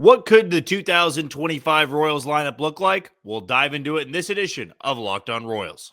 What could the 2025 Royals lineup look like? We'll dive into it in this edition of Locked On Royals.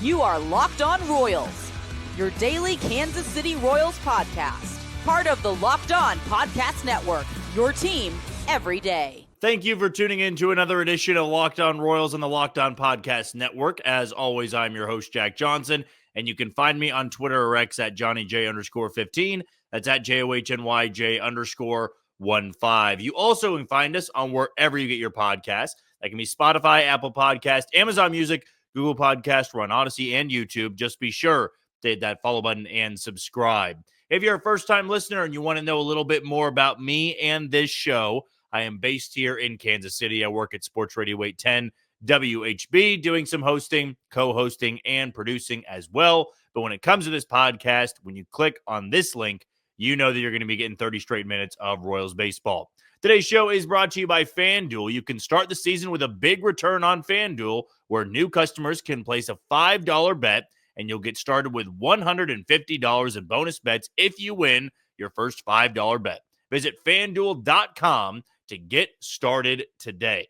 You are Locked On Royals, your daily Kansas City Royals podcast. Part of the Locked On Podcast Network, your team every day. Thank you for tuning in to another edition of Locked On Royals on the Locked On Podcast Network. As always, I'm your host, Jack Johnson, and you can find me on Twitter or X at JohnnyJ_15. That's at JOHNYJ_15. You also can find us on wherever you get your podcasts. That can be Spotify, Apple Podcast, Amazon Music, Google Podcast, Run Odyssey, and YouTube. Just be sure to hit that follow button and subscribe. If you're a first-time listener and you want to know a little bit more about me and this show, I am based here in Kansas City. I work at Sports Radio 810 WHB, doing some hosting, co-hosting, and producing as well. But when it comes to this podcast, when you click on this link, you know that you're going to be getting 30 straight minutes of Royals baseball. Today's show is brought to you by FanDuel. You can start the season with a big return on FanDuel, where new customers can place a $5 bet, and you'll get started with $150 in bonus bets if you win your first $5 bet. Visit FanDuel.com to get started today.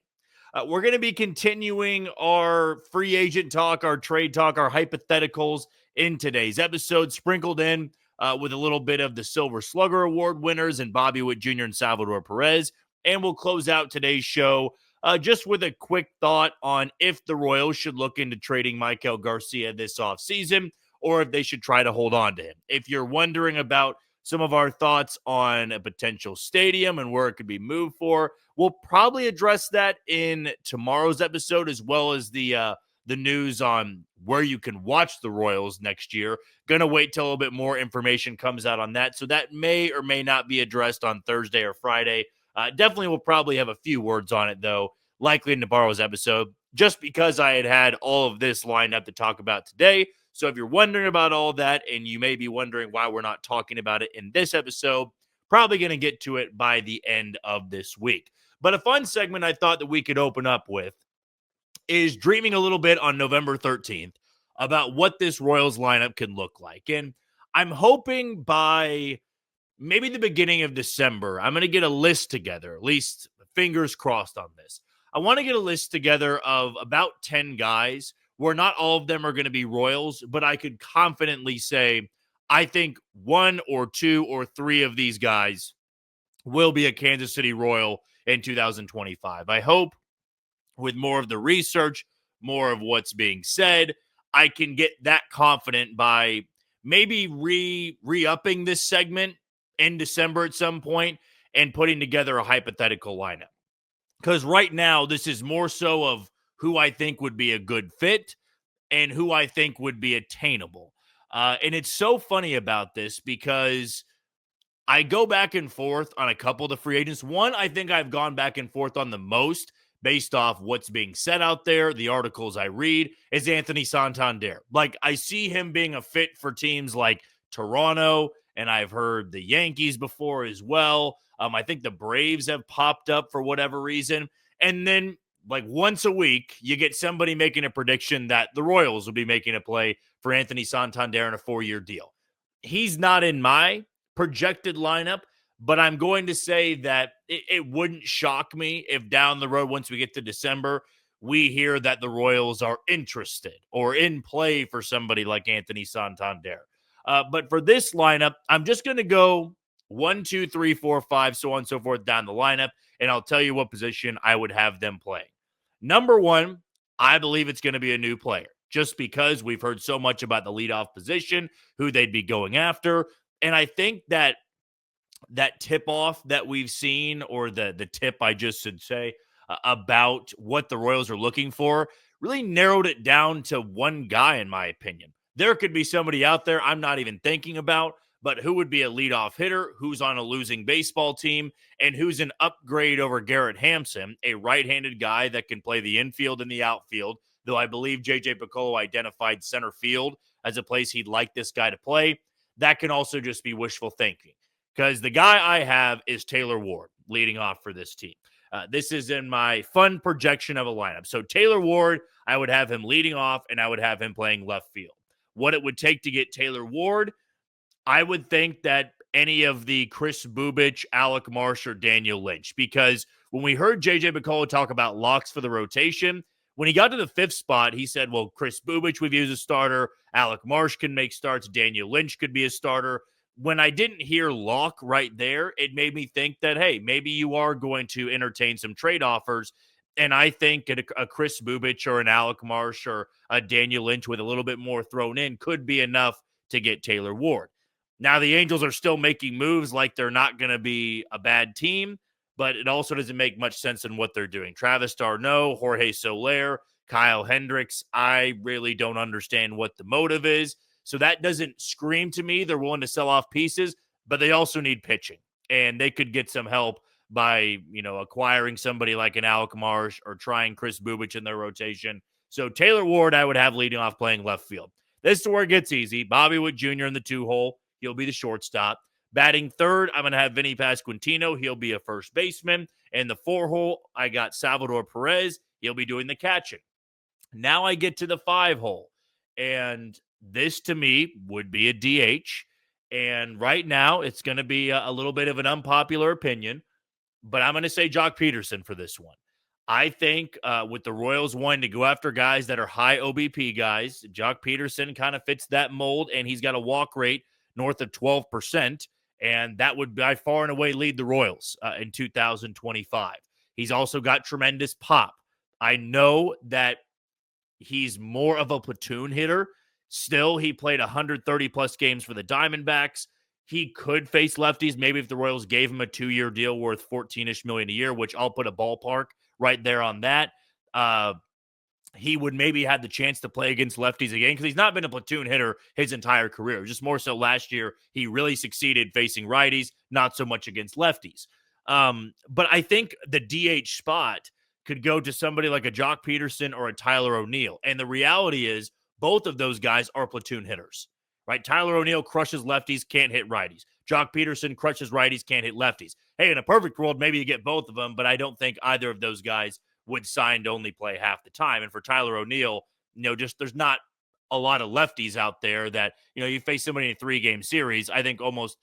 We're going to be continuing our free agent talk, our trade talk, our hypotheticals in today's episode, sprinkled in with a little bit of the Silver Slugger Award winners and Bobby Witt Jr. and Salvador Perez. And we'll close out today's show just with a quick thought on if the Royals should look into trading Maikel Garcia this offseason or if they should try to hold on to him. If you're wondering about some of our thoughts on a potential stadium and where it could be moved for, we'll probably address that in tomorrow's episode, as well as the news on where you can watch the Royals next year. Gonna wait till a little bit more information comes out on that, so that may or may not be addressed on Thursday or Friday. Definitely will probably have a few words on it, though, likely in tomorrow's episode, just because I had all of this lined up to talk about today. So if you're wondering about all that, and you may be wondering why we're not talking about it in this episode, probably going to get to it by the end of this week. But a fun segment I thought that we could open up with is dreaming a little bit on November 13th about what this Royals lineup can look like. And I'm hoping by maybe the beginning of December, I'm going to get a list together, at least fingers crossed on this. I want to get a list together of about 10 guys where not all of them are going to be Royals, but I could confidently say I think one or two or three of these guys will be a Kansas City Royal in 2025. I hope with more of the research, more of what's being said, I can get that confident by maybe re-upping this segment in December at some point and putting together a hypothetical lineup. Because right now, this is more so of who I think would be a good fit and who I think would be attainable. And it's so funny about this because I go back and forth on a couple of the free agents. One, I think I've gone back and forth on the most based off what's being said out there, the articles I read, is Anthony Santander. Like, I see him being a fit for teams like Toronto, and I've heard the Yankees before as well. I think the Braves have popped up for whatever reason. And then, like, once a week, you get somebody making a prediction that the Royals will be making a play for Anthony Santander in a 4-year deal. He's not in my projected lineup, but I'm going to say that it wouldn't shock me if down the road, once we get to December, we hear that the Royals are interested or in play for somebody like Anthony Santander. But for this lineup, I'm just going to go 1, 2, 3, 4, 5, so on and so forth down the lineup, and I'll tell you what position I would have them play. Number one, I believe it's going to be a new player, just because we've heard so much about the leadoff position, who they'd be going after, and I think that tip-off that we've seen, or the tip I just should say, about what the Royals are looking for, really narrowed it down to one guy, in my opinion. There could be somebody out there I'm not even thinking about, but who would be a leadoff hitter, who's on a losing baseball team, and who's an upgrade over Garrett Hampson, a right-handed guy that can play the infield and the outfield, though I believe J.J. Piccolo identified center field as a place he'd like this guy to play. That can also just be wishful thinking, because the guy I have is Taylor Ward leading off for this team. This is in my fun projection of a lineup. So Taylor Ward, I would have him leading off, and I would have him playing left field. What it would take to get Taylor Ward, I would think that any of the Chris Bubich, Alec Marsh, or Daniel Lynch, because when we heard JJ McCullough talk about locks for the rotation, when he got to the 5th spot, he said, well, Chris Bubich we've used as a starter, Alec Marsh can make starts, Daniel Lynch could be a starter. When I didn't hear lock right there, it made me think that, hey, maybe you are going to entertain some trade offers. And I think a Chris Bubich or an Alec Marsh or a Daniel Lynch with a little bit more thrown in could be enough to get Taylor Ward. Now, the Angels are still making moves like they're not going to be a bad team, but it also doesn't make much sense in what they're doing. Travis d'Arnaud, Jorge Soler, Kyle Hendricks, I really don't understand what the motive is. So that doesn't scream to me they're willing to sell off pieces, but they also need pitching. And they could get some help by, acquiring somebody like an Alec Marsh or trying Chris Bubich in their rotation. So Taylor Ward, I would have leading off playing left field. This is where it gets easy. Bobby Witt Jr. in the 2-hole. He'll be the shortstop. Batting third, I'm going to have Vinny Pasquantino. He'll be a first baseman. In the 4-hole, I got Salvador Perez. He'll be doing the catching. Now I get to the 5-hole. And this, to me, would be a DH. And right now, it's going to be a little bit of an unpopular opinion. But I'm going to say Jock Peterson for this one. I think with the Royals wanting to go after guys that are high OBP guys, Jock Peterson kind of fits that mold, and he's got a walk rate north of 12%, and that would by far and away lead the Royals in 2025. He's also got tremendous pop. I know that he's more of a platoon hitter. Still, he played 130-plus games for the Diamondbacks. He could face lefties, maybe if the Royals gave him a 2-year deal worth $14-ish million a year, which I'll put a ballpark right there on that. He would maybe have the chance to play against lefties again because he's not been a platoon hitter his entire career. Just more so last year, he really succeeded facing righties, not so much against lefties. But I think the DH spot could go to somebody like a Jock Peterson or a Tyler O'Neill. And the reality is both of those guys are platoon hitters, right? Tyler O'Neill crushes lefties, can't hit righties. Jock Peterson crushes righties, can't hit lefties. Hey, in a perfect world, maybe you get both of them, but I don't think either of those guys would sign to only play half the time. And for Tyler O'Neill, just there's not a lot of lefties out there that, you face somebody in a 3-game series. I think almost,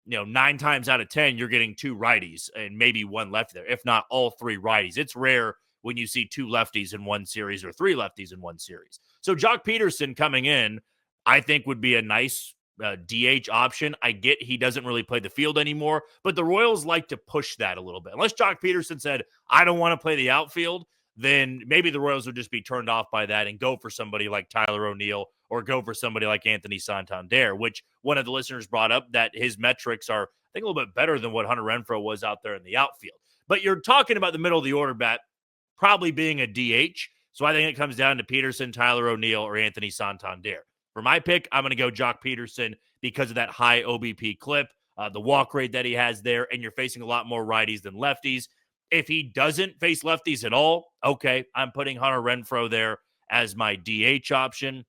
9 times out of 10, you're getting 2 righties and maybe 1 lefty there, if not all 3 righties. It's rare when you see 2 lefties in one series or 3 lefties in one series. So Jock Peterson coming in, I think would be a nice DH option. I get he doesn't really play the field anymore, but the Royals like to push that a little bit. Unless Jock Peterson said, I don't want to play the outfield, then maybe the Royals would just be turned off by that and go for somebody like Tyler O'Neill or go for somebody like Anthony Santander, which one of the listeners brought up that his metrics are, I think, a little bit better than what Hunter Renfroe was out there in the outfield. But you're talking about the middle of the order bat probably being a DH. So I think it comes down to Peterson, Tyler O'Neill, or Anthony Santander. For my pick, I'm going to go Jock Peterson because of that high OBP clip, the walk rate that he has there, and you're facing a lot more righties than lefties. If he doesn't face lefties at all, okay, I'm putting Hunter Renfroe there as my DH option.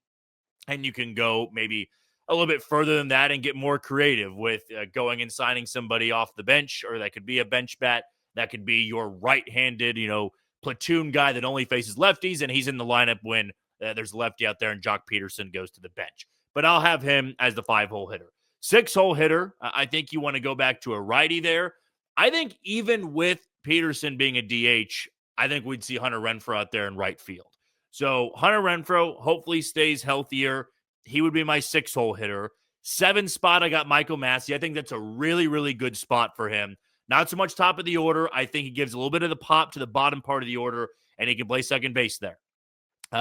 And you can go maybe a little bit further than that and get more creative with going and signing somebody off the bench, or that could be a bench bat. That could be your right-handed, platoon guy that only faces lefties, and he's in the lineup when there's a lefty out there and Jock Peterson goes to the bench. But I'll have him as the 5-hole hitter. 6-hole hitter, I think you want to go back to a righty there. I think even with Peterson being a DH, I think we'd see Hunter Renfroe out there in right field. So Hunter Renfroe hopefully stays healthier. He would be my 6-hole hitter. 7 spot, I got Maikel Garcia. I think that's a really, really good spot for him. Not so much top of the order. I think he gives a little bit of the pop to the bottom part of the order, and he can play second base there.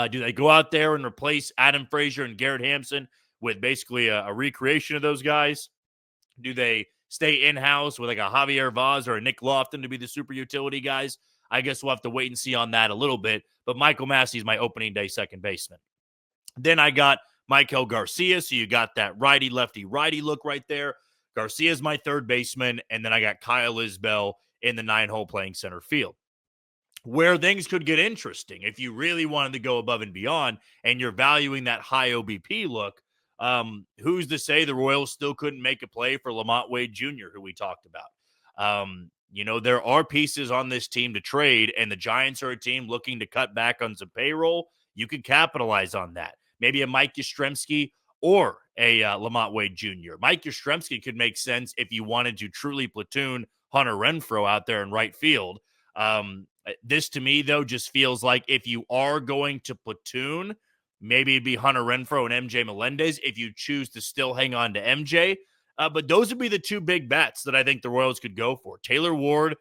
Do they go out there and replace Adam Frazier and Garrett Hampson with basically a recreation of those guys? Do they stay in-house with like a Javier Vaz or a Nick Lofton to be the super utility guys? I guess we'll have to wait and see on that a little bit. But Maikel Garcia is my opening day second baseman. Then I got Maikel Garcia, so you got that righty-lefty-righty look right there. Garcia is my third baseman, and then I got Kyle Isbell in the 9-hole playing center field. Where things could get interesting, if you really wanted to go above and beyond and you're valuing that high OBP look, who's to say the Royals still couldn't make a play for Lamont Wade Jr., who we talked about? There are pieces on this team to trade, and the Giants are a team looking to cut back on some payroll. You could capitalize on that. Maybe a Mike Yastrzemski or a Lamont Wade Jr. Mike Yastrzemski could make sense if you wanted to truly platoon Hunter Renfroe out there in right field. This to me, though, just feels like if you are going to platoon, maybe it'd be Hunter Renfroe and MJ Melendez if you choose to still hang on to MJ. But those would be the two big bets that I think the Royals could go for. Taylor Ward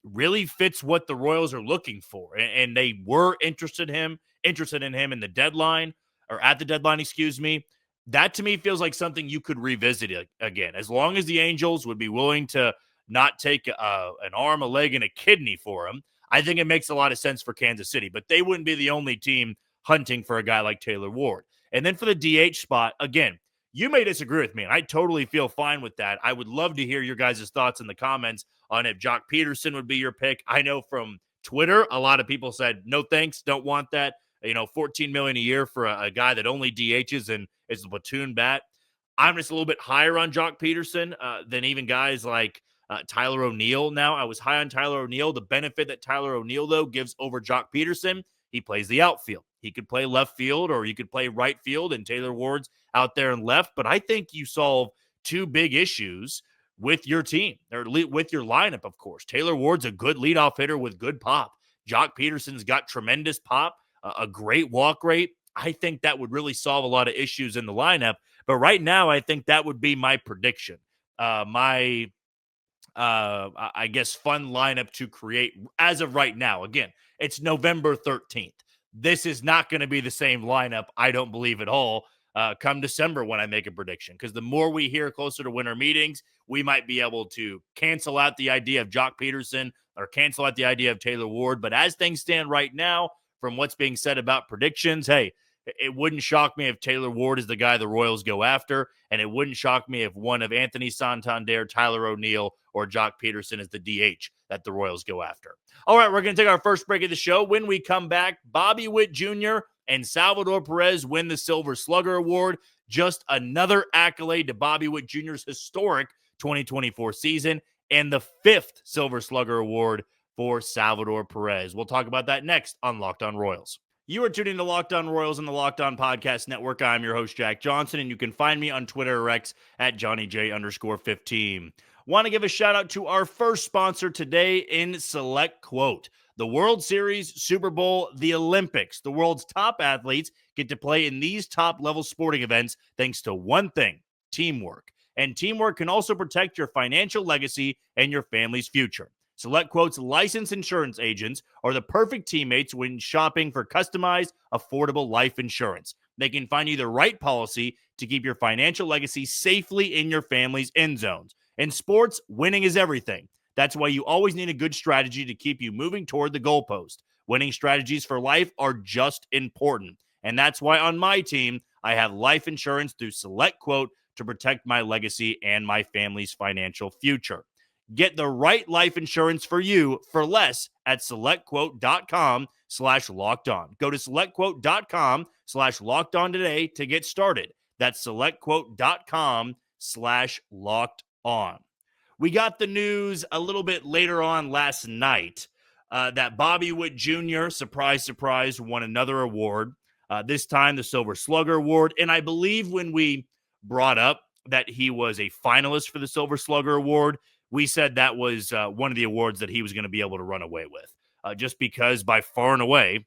really fits what the Royals are looking for, and they were interested in him in the deadline, or at the deadline, excuse me. That to me feels like something you could revisit again, as long as the Angels would be willing to not take an arm, a leg, and a kidney for him. I think it makes a lot of sense for Kansas City, but they wouldn't be the only team hunting for a guy like Taylor Ward. And then for the DH spot, again, you may disagree with me, and I totally feel fine with that. I would love to hear your guys' thoughts in the comments on if Jock Peterson would be your pick. I know from Twitter, a lot of people said, no thanks, don't want that. $14 million a year for a guy that only DHs and is a platoon bat. I'm just a little bit higher on Jock Peterson than even guys like Tyler O'Neill. Now, I was high on Tyler O'Neill. The benefit that Tyler O'Neill, though, gives over Jock Peterson, he plays the outfield. He could play left field, or you could play right field, and Taylor Ward's out there and left. But I think you solve two big issues with your team, or with your lineup, of course. Taylor Ward's a good leadoff hitter with good pop. Jock Peterson's got tremendous pop, a great walk rate. I think that would really solve a lot of issues in the lineup. But right now, I think that would be my prediction. I guess, fun lineup to create as of right now. Again, it's November 13th. This is not going to be the same lineup, I don't believe at all, come December when I make a prediction. Because the more we hear closer to winter meetings, we might be able to cancel out the idea of Jock Peterson or cancel out the idea of Taylor Ward. But as things stand right now, from what's being said about predictions, hey, it wouldn't shock me if Taylor Ward is the guy the Royals go after, and it wouldn't shock me if one of Anthony Santander, Tyler O'Neill, or Jock Peterson is the DH that the Royals go after. All right, we're going to take our first break of the show. When we come back, Bobby Witt Jr. and Salvador Perez win the Silver Slugger Award. Just another accolade to Bobby Witt Jr.'s historic 2024 season, and the fifth Silver Slugger Award for Salvador Perez. We'll talk about that next on Locked On Royals. You are tuning to Locked On Royals on the Locked On Podcast Network. I'm your host, Jack Johnson, and you can find me on Twitter or X at JohnnyJ_15. Want to give a shout out to our first sponsor today in SelectQuote. The World Series, Super Bowl, the Olympics. The world's top athletes get to play in these top-level sporting events thanks to one thing, teamwork. And teamwork can also protect your financial legacy and your family's future. SelectQuote's licensed insurance agents are the perfect teammates when shopping for customized, affordable life insurance. They can find you the right policy to keep your financial legacy safely in your family's end zones. In sports, winning is everything. That's why you always need a good strategy to keep you moving toward the goalpost. Winning strategies for life are just important. And that's why on my team, I have life insurance through SelectQuote to protect my legacy and my family's financial future. Get the right life insurance for you for less at SelectQuote.com/lockedon. Go to SelectQuote.com/lockedon today to get started. That's SelectQuote.com/lockedon. We got the news a little bit later on last night that Bobby Witt Jr., surprise, surprise, won another award. This time the Silver Slugger Award. And I believe when we brought up that he was a finalist for the Silver Slugger Award, we said that was one of the awards that he was going to be able to run away with, just because by far and away,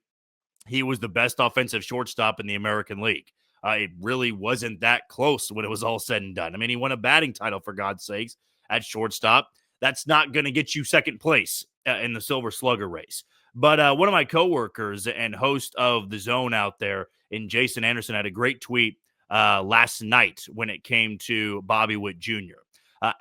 he was the best offensive shortstop in the American League. It really wasn't that close when it was all said and done. I mean, he won a batting title, for God's sakes, at shortstop. That's not going to get you second place in the Silver Slugger race. But one of my coworkers and host of The Zone out there, in Jason Anderson, had a great tweet last night when it came to Bobby Witt Jr.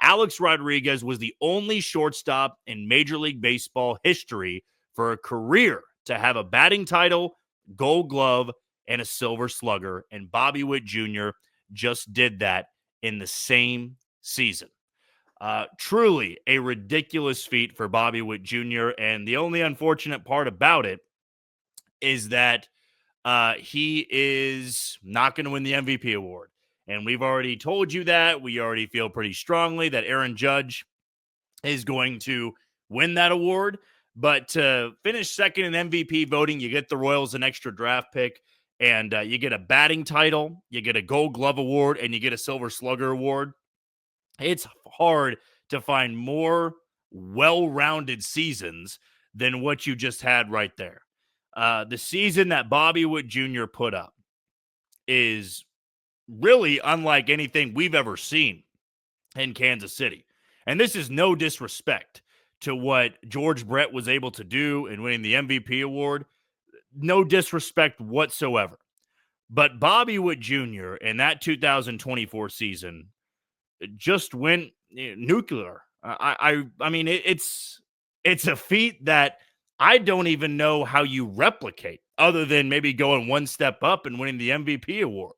Alex Rodriguez was the only shortstop in Major League Baseball history for a career to have a batting title, Gold Glove, and a Silver Slugger, and Bobby Witt Jr. just did that in the same season. Truly a ridiculous feat for Bobby Witt Jr., and the only unfortunate part about it is that he is not going to win the MVP award. And we've already told you that. We already feel pretty strongly that Aaron Judge is going to win that award. But to finish second in MVP voting, you get the Royals an extra draft pick. and you get a batting title, you get a Gold Glove award, and you get a Silver Slugger award. It's hard to find more well-rounded seasons than what you just had right there. The season that Bobby Witt Jr. put up is really unlike anything we've ever seen in Kansas City. And this is no disrespect to what George Brett was able to do in winning the MVP award. No disrespect whatsoever. But Bobby Witt Jr. in that 2024 season just went nuclear. I mean, it's a feat that I don't even know how you replicate other than maybe going one step up and winning the MVP award.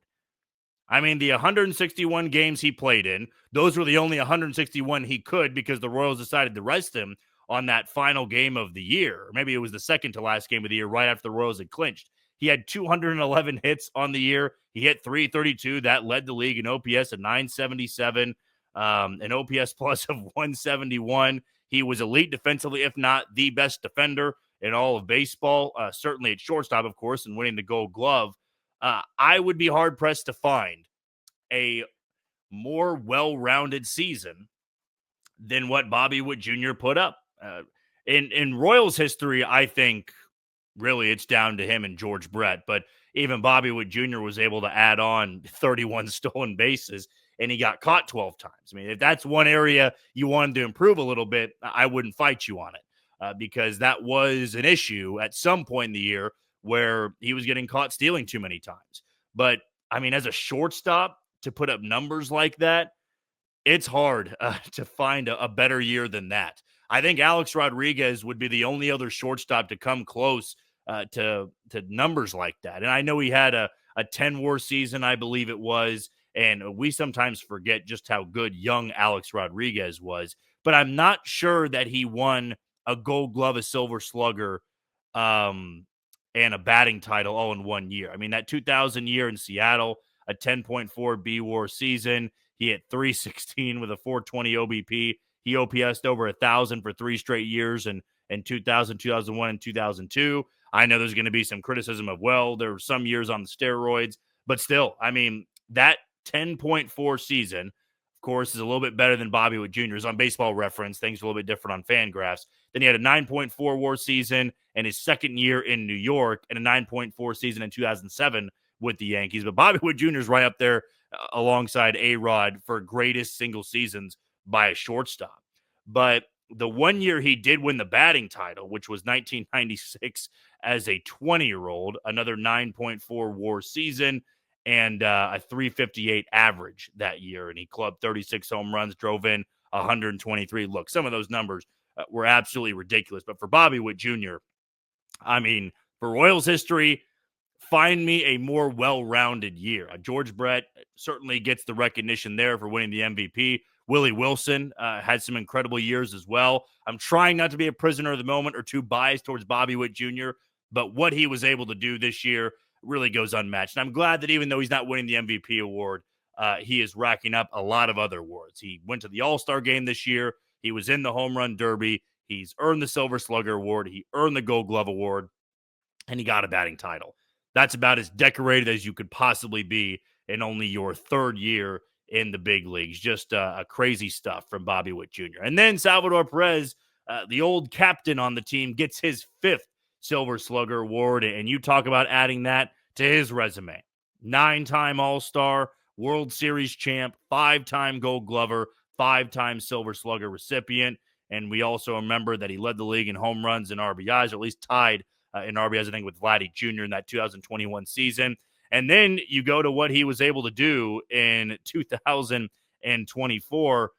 I mean, the 161 games he played in, those were the only 161 he could because the Royals decided to rest him on that final game of the year. Maybe it was the second to last game of the year right after the Royals had clinched. He had 211 hits on the year. He hit 332. That led the league in OPS of 977, an OPS plus of 171. He was elite defensively, if not the best defender in all of baseball, certainly at shortstop, of course, and winning the Gold Glove. I would be hard-pressed to find a more well-rounded season than what Bobby Witt Jr. put up. In Royals history, I think really it's down to him and George Brett, but even Bobby Witt Jr. was able to add on 31 stolen bases, and he got caught 12 times. I mean, if that's one area you wanted to improve a little bit, I wouldn't fight you on it because that was an issue at some point in the year where he was getting caught stealing too many times. But, I mean, as a shortstop, to put up numbers like that, it's hard to find a better year than that. I think Alex Rodriguez would be the only other shortstop to come close to numbers like that. And I know he had a 10-WAR season, I believe it was, and we sometimes forget just how good young Alex Rodriguez was. But I'm not sure that he won a Gold Glove, a Silver Slugger, and a batting title all in 1 year. I mean, that 2000 year in Seattle, a 10.4 B-WAR season. He hit 316 with a 420 OBP. He OPS'd over 1,000 for 3 straight years in 2000, 2001, and 2002. I know there's going to be some criticism of, well, there were some years on the steroids, but still, I mean, that 10.4 season, of course, is a little bit better than Bobby Witt Jr.'s on Baseball Reference. Things are a little bit different on FanGraphs. Then he had a 9.4 WAR season in his second year in New York and a 9.4 season in 2007 with the Yankees. But Bobby Witt Jr. is right up there alongside A-Rod for greatest single seasons by a shortstop. But the 1 year he did win the batting title, which was 1996 as a 20-year-old, another 9.4 WAR season, and a 358 average that year. And he clubbed 36 home runs, drove in 123. Look, some of those numbers were absolutely ridiculous. But for Bobby Witt Jr., I mean, for Royals history, find me a more well-rounded year. George Brett certainly gets the recognition there for winning the MVP. Willie Wilson had some incredible years as well. I'm trying not to be a prisoner of the moment or too biased towards Bobby Witt Jr., but what he was able to do this year really goes unmatched. And I'm glad that even though he's not winning the MVP award, he is racking up a lot of other awards. He went to the All-Star game this year. He was in the Home Run Derby. He's earned the Silver Slugger award. He earned the Gold Glove award, and he got a batting title. That's about as decorated as you could possibly be in only your third year in the big leagues. Just a crazy stuff from Bobby Witt Jr. And then Salvador Perez, the old captain on the team, gets his 5th Silver Slugger award. And you talk about adding that to his resume. 9-time All-Star, World Series champ, 5-time Gold Glover, 5-time Silver Slugger recipient. And we also remember that he led the league in home runs and RBIs, or at least tied in RBIs, I think, with Vladdy Jr. in that 2021 season. And then you go to what he was able to do in 2024.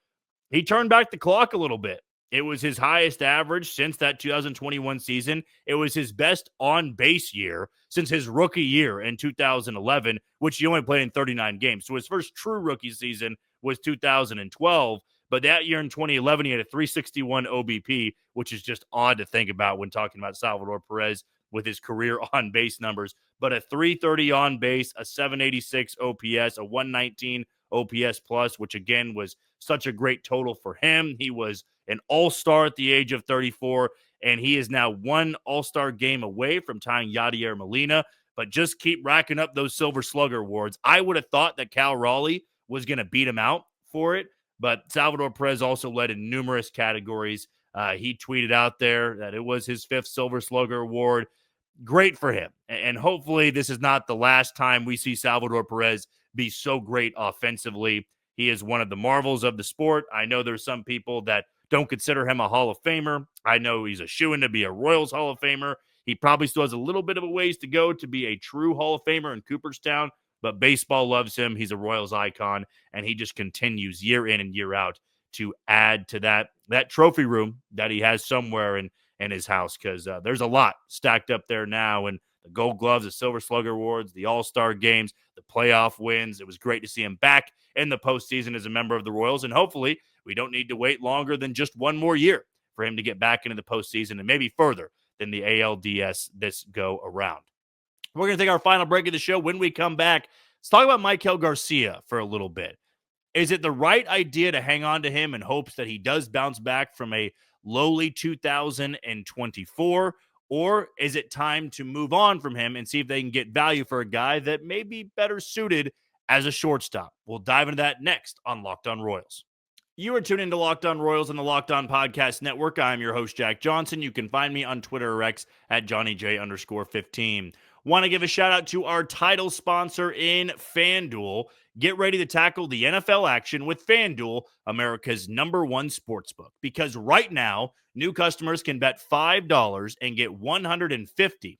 He turned back the clock a little bit. It was his highest average since that 2021 season. It was his best on-base year since his rookie year in 2011, which he only played in 39 games. So his first true rookie season was 2012. But that year in 2011, he had a 361 OBP, which is just odd to think about when talking about Salvador Perez with his career on-base numbers. But a 330 on base, a 786 OPS, a 119 OPS plus, which again was such a great total for him. He was an all-star at the age of 34, and he is now one all-star game away from tying Yadier Molina. but just keep racking up those Silver Slugger awards. I would have thought that Cal Raleigh was going to beat him out for it, but Salvador Perez also led in numerous categories. He tweeted out there that it was his 5th Silver Slugger award. Great for him. And hopefully this is not the last time we see Salvador Perez be so great offensively. He is one of the marvels of the sport. I know there's some people that don't consider him a Hall of Famer. I know he's a shoo-in to be a Royals Hall of Famer. He probably still has a little bit of a ways to go to be a true Hall of Famer in Cooperstown, but baseball loves him. He's a Royals icon, and he just continues year in and year out to add to that trophy room that he has somewhere in his house, because there's a lot stacked up there now, and the Gold Gloves, the Silver Slugger Awards, the All-Star games, the playoff wins. It was great to see him back in the postseason as a member of the Royals, and hopefully we don't need to wait longer than just one more year for him to get back into the postseason and maybe further than the ALDS this go around. We're going to take our final break of the show. When we come back, let's talk about Maikel Garcia for a little bit. Is it the right idea to hang on to him in hopes that he does bounce back from a lowly 2024, or is it time to move on from him and see if they can get value for a guy that may be better suited as a shortstop? We'll dive into that next on Locked On Royals. You are tuned into Locked On Royals on the Locked On Podcast Network. I'm your host, Jack Johnson. You can find me on Twitter or X at JohnnyJ_15. Want to give a shout out to our title sponsor in FanDuel. Get ready to tackle the NFL action with FanDuel, America's #1 sportsbook. Because right now, new customers can bet $5 and get $150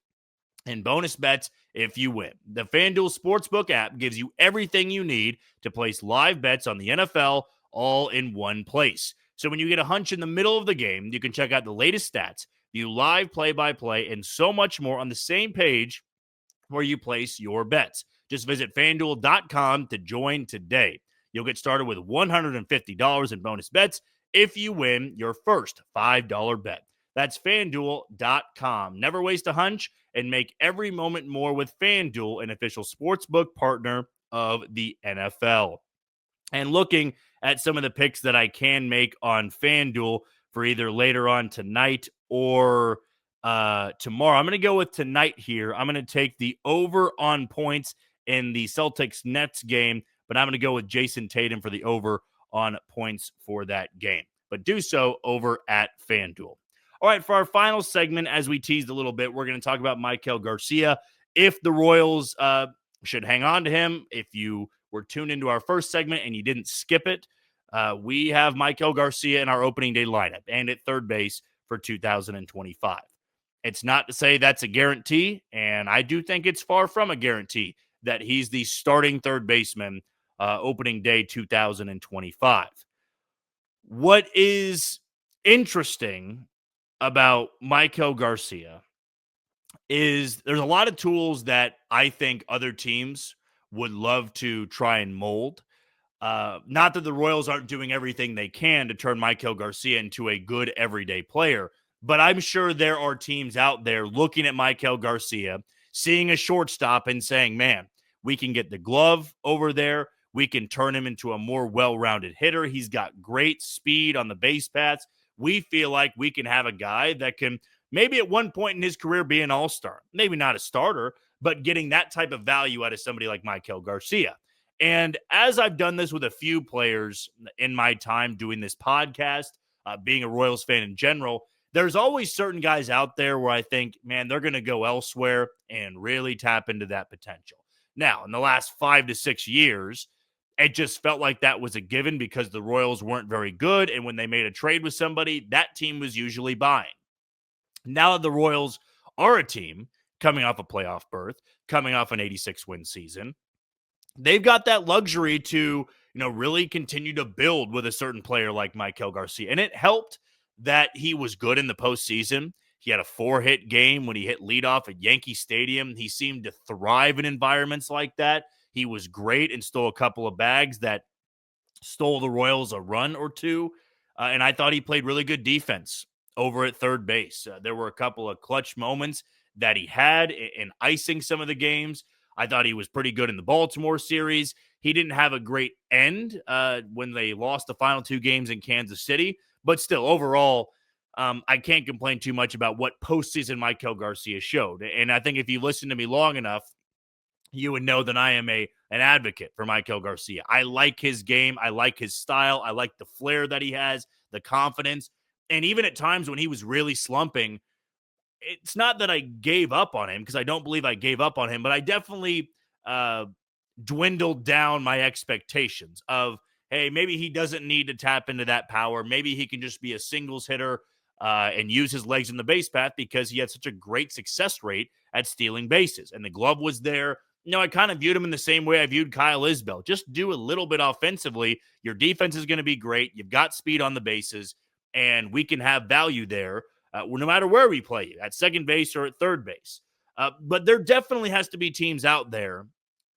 in bonus bets if you win. The FanDuel Sportsbook app gives you everything you need to place live bets on the NFL all in one place. So when you get a hunch in the middle of the game, you can check out the latest stats, view live play-by-play, and so much more on the same page where you place your bets. Just visit FanDuel.com to join today. You'll get started with $150 in bonus bets if you win your first $5 bet. That's FanDuel.com. Never waste a hunch and make every moment more with FanDuel, an official sportsbook partner of the NFL. And looking at some of the picks that I can make on FanDuel for either later on tonight or tomorrow. I'm going to go with tonight here. I'm going to take the over on points in the Celtics-Nets game, but I'm going to go with Jason Tatum for the over on points for that game. But do so over at FanDuel. All right, for our final segment, as we teased a little bit, we're going to talk about Maikel Garcia. If the Royals should hang on to him, if you were tuned into our first segment and you didn't skip it, we have Maikel Garcia in our opening day lineup and at third base for 2025. It's not to say that's a guarantee, and I do think it's far from a guarantee that he's the starting third baseman opening day 2025. What is interesting about Maikel Garcia is there's a lot of tools that I think other teams would love to try and mold. Not that the Royals aren't doing everything they can to turn Maikel Garcia into a good everyday player, but I'm sure there are teams out there looking at Maikel Garcia, seeing a shortstop and saying, man, we can get the glove over there. We can turn him into a more well-rounded hitter. He's got great speed on the base paths. We feel like we can have a guy that can maybe at one point in his career be an all-star. Maybe not a starter, but getting that type of value out of somebody like Maikel Garcia. And as I've done this with a few players in my time doing this podcast, being a Royals fan in general, there's always certain guys out there where I think, man, they're going to go elsewhere and really tap into that potential. Now, in the last 5 to 6 years, it just felt like that was a given because the Royals weren't very good. And when they made a trade with somebody, that team was usually buying. Now that the Royals are a team coming off a playoff berth, coming off an 86-win season, they've got that luxury to, really continue to build with a certain player like Maikel Garcia. And it helped that he was good in the postseason. He had a 4-hit game when he hit leadoff at Yankee Stadium. He seemed to thrive in environments like that. He was great and stole a couple of bags that stole the Royals a run or two. And I thought he played really good defense over at third base. There were a couple of clutch moments that he had in icing some of the games. I thought he was pretty good in the Baltimore series. He didn't have a great end when they lost the final 2 games in Kansas City. But still, overall, I can't complain too much about what postseason Maikel Garcia showed. And I think if you listen to me long enough, you would know that I am an advocate for Maikel Garcia. I like his game. I like his style. I like the flair that he has, the confidence. And even at times when he was really slumping, it's not that I gave up on him, because I don't believe I gave up on him, but I definitely dwindled down my expectations of, hey, maybe he doesn't need to tap into that power. Maybe he can just be a singles hitter and use his legs in the base path, because he had such a great success rate at stealing bases. And the glove was there. I kind of viewed him in the same way I viewed Kyle Isbell. Just do a little bit offensively. Your defense is going to be great. You've got speed on the bases, and we can have value there no matter where we play you, at second base or at third base. But there definitely has to be teams out there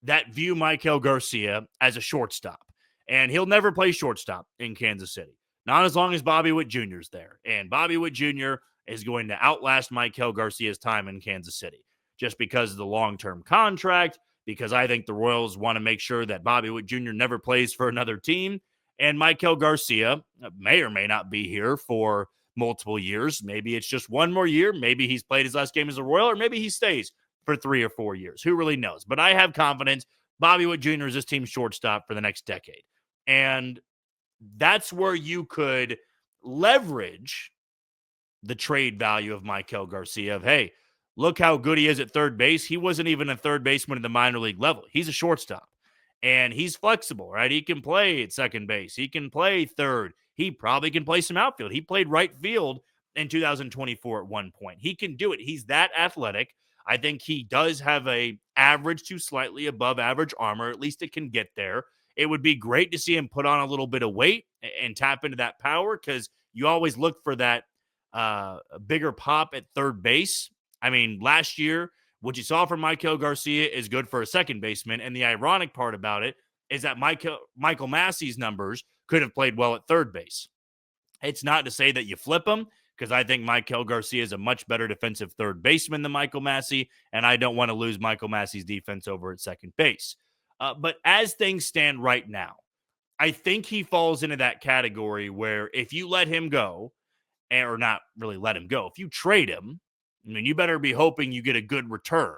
that view Maikel Garcia as a shortstop. And he'll never play shortstop in Kansas City. Not as long as Bobby Witt Jr. is there. And Bobby Witt Jr. is going to outlast Maikel Garcia's time in Kansas City, just because of the long-term contract, because I think the Royals want to make sure that Bobby Witt Jr. never plays for another team. And Maikel Garcia may or may not be here for multiple years. Maybe it's just one more year. Maybe he's played his last game as a Royal, or maybe he stays for 3 or 4 years. Who really knows? But I have confidence Bobby Witt Jr. is this team's shortstop for the next decade. And that's where you could leverage the trade value of Maikel Garcia of, hey, look how good he is at third base. He wasn't even a third baseman at the minor league level. He's a shortstop, and he's flexible, right? He can play at second base. He can play third. He probably can play some outfield. He played right field in 2024 at one point. He can do it. He's that athletic. I think he does have a average to slightly above average armor. At least it can get there. It would be great to see him put on a little bit of weight and tap into that power, because you always look for that bigger pop at third base. I mean, last year, what you saw from Maikel Garcia is good for a second baseman. And the ironic part about it is that Michael Massey's numbers could have played well at third base. It's not to say that you flip him, because I think Maikel Garcia is a much better defensive third baseman than Michael Massey, and I don't want to lose Michael Massey's defense over at second base. But as things stand right now, I think he falls into that category where if you let him go, or not really let him go, if you trade him, I mean, you better be hoping you get a good return,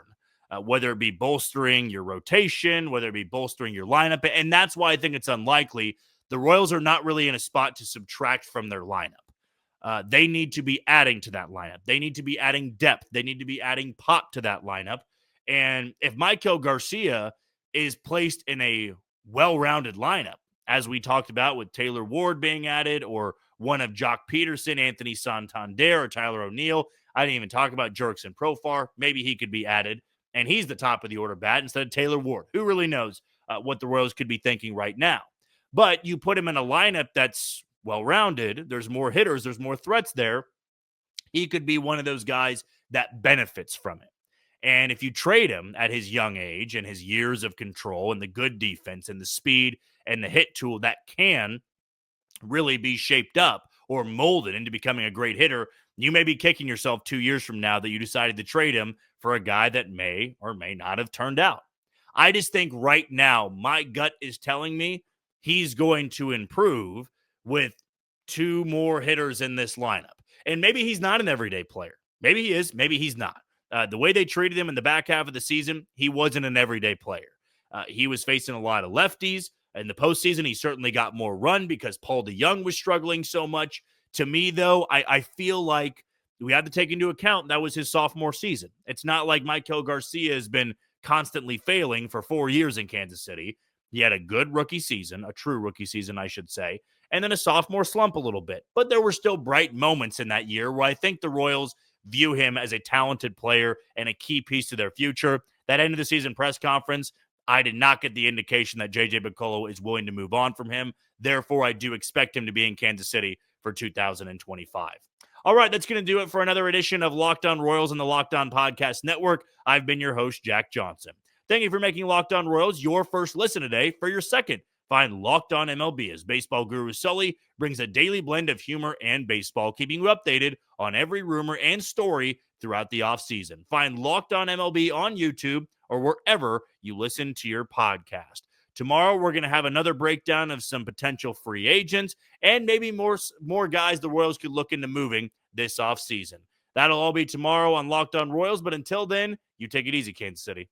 whether it be bolstering your rotation, whether it be bolstering your lineup. And that's why I think it's unlikely. The Royals are not really in a spot to subtract from their lineup. They need to be adding to that lineup. They need to be adding depth. They need to be adding pop to that lineup. And if Maikel Garcia is placed in a well-rounded lineup, as we talked about with Taylor Ward being added, or one of Jock Peterson, Anthony Santander, or Tyler O'Neill, I didn't even talk about Jurickson Profar. Maybe he could be added, and he's the top of the order bat instead of Taylor Ward. Who really knows what the Royals could be thinking right now? But you put him in a lineup that's well-rounded. There's more hitters. There's more threats there. He could be one of those guys that benefits from it. And if you trade him at his young age and his years of control and the good defense and the speed and the hit tool that can really be shaped up or molded into becoming a great hitter, you may be kicking yourself 2 years from now that you decided to trade him for a guy that may or may not have turned out. I just think right now, my gut is telling me he's going to improve with 2 more hitters in this lineup. And maybe he's not an everyday player. Maybe he is. Maybe he's not. The way they treated him in the back half of the season, he wasn't an everyday player. He was facing a lot of lefties. In the postseason, he certainly got more run because Paul DeJong was struggling so much. To me, though, I feel like we have to take into account that was his sophomore season. It's not like Maikel Garcia has been constantly failing for 4 years in Kansas City. He had a good rookie season, a true rookie season, I should say, and then a sophomore slump a little bit. But there were still bright moments in that year where I think the Royals view him as a talented player and a key piece to their future. That end of the season press conference, I did not get the indication that J.J. Picollo is willing to move on from him. Therefore, I do expect him to be in Kansas City for 2025. All right, that's going to do it for another edition of Locked On Royals on the Locked On Podcast Network. I've been your host, Jack Johnson. Thank you for making Locked On Royals your first listen today. For your second, find Locked On MLB as baseball guru Sully brings a daily blend of humor and baseball, keeping you updated on every rumor and story throughout the offseason. Find Locked On MLB on YouTube or wherever you listen to your podcast. Tomorrow, we're going to have another breakdown of some potential free agents and maybe more guys the Royals could look into moving this offseason. That'll all be tomorrow on Locked On Royals, but until then, you take it easy, Kansas City.